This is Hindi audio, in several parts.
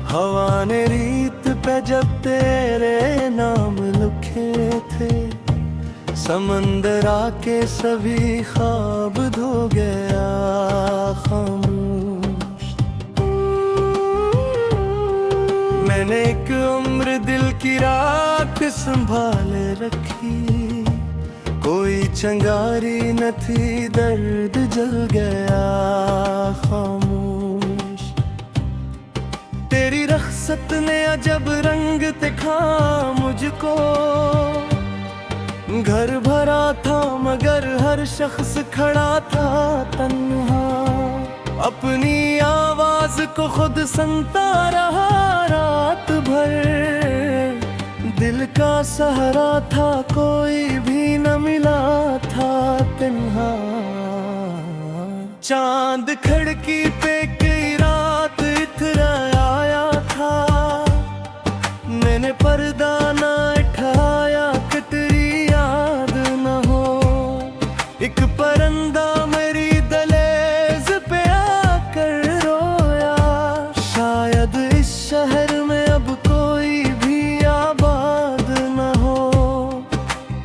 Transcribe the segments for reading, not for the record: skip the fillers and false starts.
हवा ने रीत पे जब तेरे नाम लिखे थे, समंदर आके सभी ख्वाब धो गया खामोश। मैंने एक उम्र दिल की राख संभाले रखी, कोई चंगारी न थी, दर्द जल गया खामोश। तेरी रख्सत ने अजब रंग दिखा मुझको, घर भरा था मगर हर शख्स खड़ा था तन्हा। अपनी आवाज को खुद सुनता रहा रात भर, दिल का सहारा था कोई भी न मिला था तन्हा। चांद खिड़की पे कई रात इतराया था, मैंने पर्दा न उठाया कि तेरी याद न हो। एक परंदा मेरी दहलीज पे आकर रोया, शायद इस शहर में अब कोई भी आबाद न हो।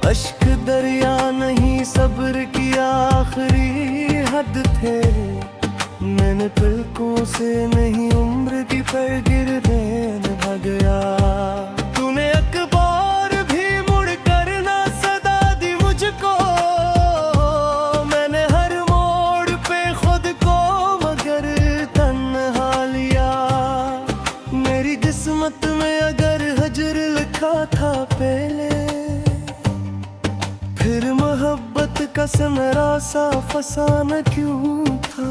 अश्क दरिया नहीं सब्र की आखिरी हद थे, मैंने पलकों से नहीं उम्र की पर गिर देने गया। तूने अखबार भी मुड़ कर ना सदा दी मुझको, मैंने हर मोड़ पे खुद को मगर तन्हा लिया। मेरी किस्मत में अगर हजर लिखा था पहले, फिर मोहब्बत का समरा सा फसाना क्यों था।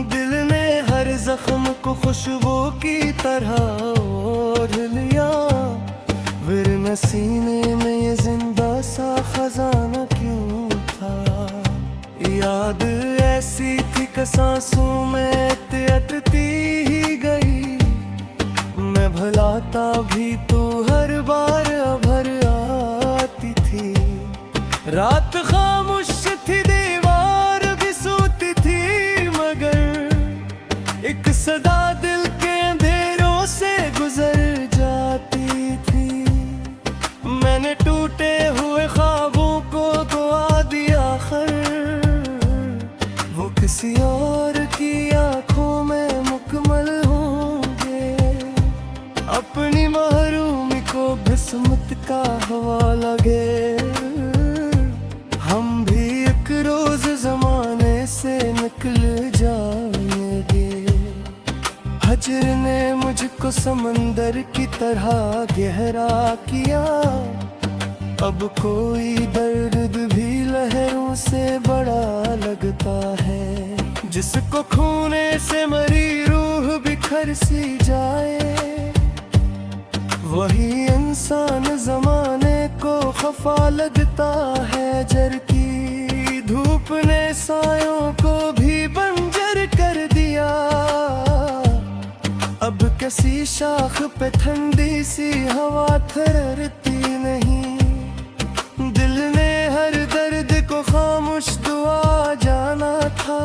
दिल ने हर जख्म को खुशबू की तरह ओढ़ लिया, फिर न सीने में ये जिंदा सा खजाना क्यों था। याद ऐसी थी कि सांसों में अटती ही गई, मैं भुलाता भी तो हर बार भर आती थी। रात खामोश थी, दीवार भी सोती थी, मगर एक सदा दिल के अंधेरों से गुजर जाती थी। मैंने टूटे हुए ख्वाबों को दुआ दिया आखिर, वो किसी और की आंखों में मुकम्मल होंगे। अपनी महरूमी को किस्मत का हवाला लगे, हम भी एक रोज जमाने से निकल जाएंगे। हजर ने मुझको समंदर की तरह गहरा किया, अब कोई दर्द भी लहरों से बड़ा लगता है। जिसको खूने से मरी रूह बिखर सी जाए, वही इंसान जमाने को खफा लगता है। जर की धूप ने सायों को भी बंजर कर दिया, अब किसी शाख पे ठंडी सी हवा थररती नहीं। दिल ने हर दर्द को खामोश दुआ जाना था,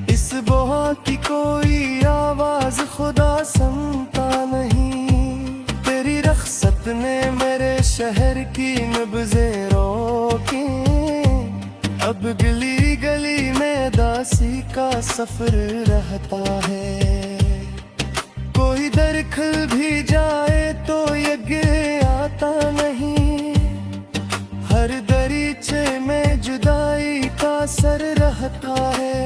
इस बुआ की कोई आवाज खुदा सुनता नहीं। तेरी रख्सत ने मेरे शहर की नब्ज़ें रोकी, अब गली गली में दासी का सफर रहता है। कोई दरखल भी जाए तो यज्ञ आता नहीं, हर दरीचे में जुदाई का असर रहता है।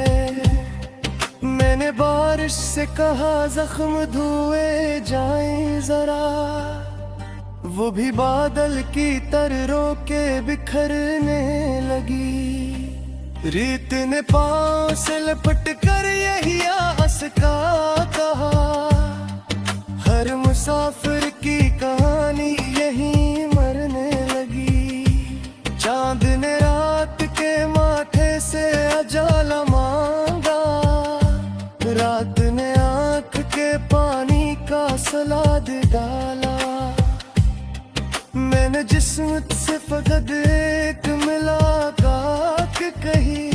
मैंने बारिश से कहा जख्म धुए जाएं जरा, वो भी बादल की तरह के बिखरने लगी। रीत ने पांव से लपट कर यही आस का कहा, हर मुसाफिर की कहानी यही मरने लगी। चांद ने रात के माथे से अजाला मांगा, रात ने आंख के पानी का सलाद डाला। मैंने जिस्म से फकत एक मुलाकात कही,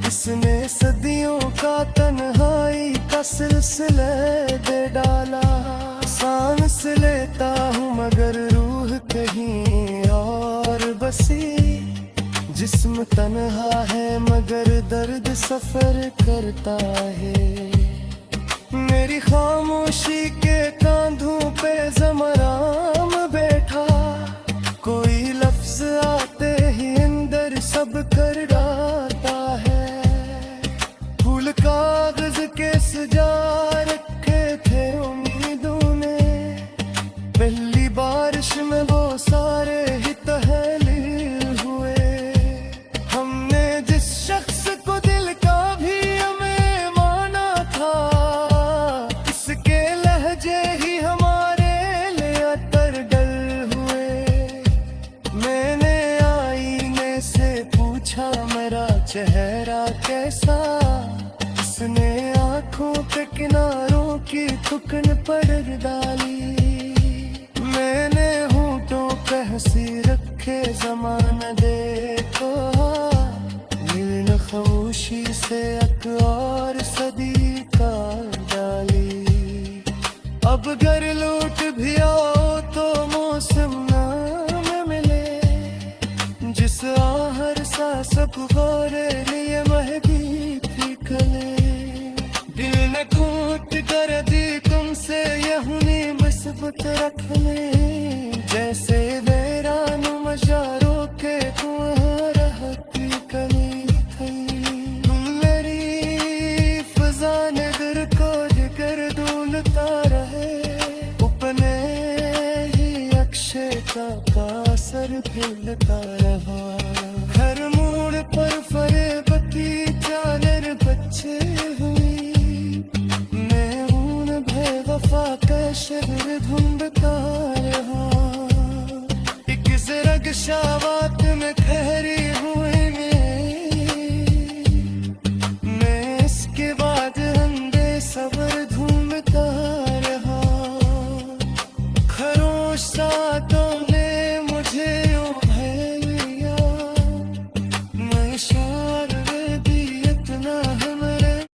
इसने सदियों का तन्हाई का सिलसिले दे डाला। सांस लेता हूँ मगर रूह कहीं और बसी। जिस्म तन्हा है मगर दर्द सफर करता है। मेरी खामोशी के कांधों पे ज़मराम बैठा। कोई लफ्ज आते ही अंदर सब कर डालता है। फूल कागज के सजा रखे थे उम्मीदों ने। पहली बारिश में वो सारे ही तहलील हुए। हमने जिस शख्स को दिल का भी हमें माना था, इसके लहजे ही हमारे लिए अतरगल हुए। मैंने आईने से पूछा मेरा चेहरा कैसा। उसने आंखों के किनारों की थुकन पर डाली। मैंने होंठों पे हंसी रखे ज़माना देखो। दिल खामोशी से एक और सदी का डाली। अब घर लौट भी आओ तो मौसम ना मिले। जिस आहर सा सब गोरे लिए महकी थी कले। दिल ने कूट कर दी तुमसे यहुनी निस्बत रखने। जैसे वैरान मजारों के कुआं रहती कमी थी। मेरी फजा ने दिल को जिगर डूलता रहे। अपने ही अक्षय का पासर फैलता रहा। हर मोड़ पर फरेबती चादर बच्चे हुई। मैं उन बेवफा का शहर ढूंढता रहा। एक ज़रग शाम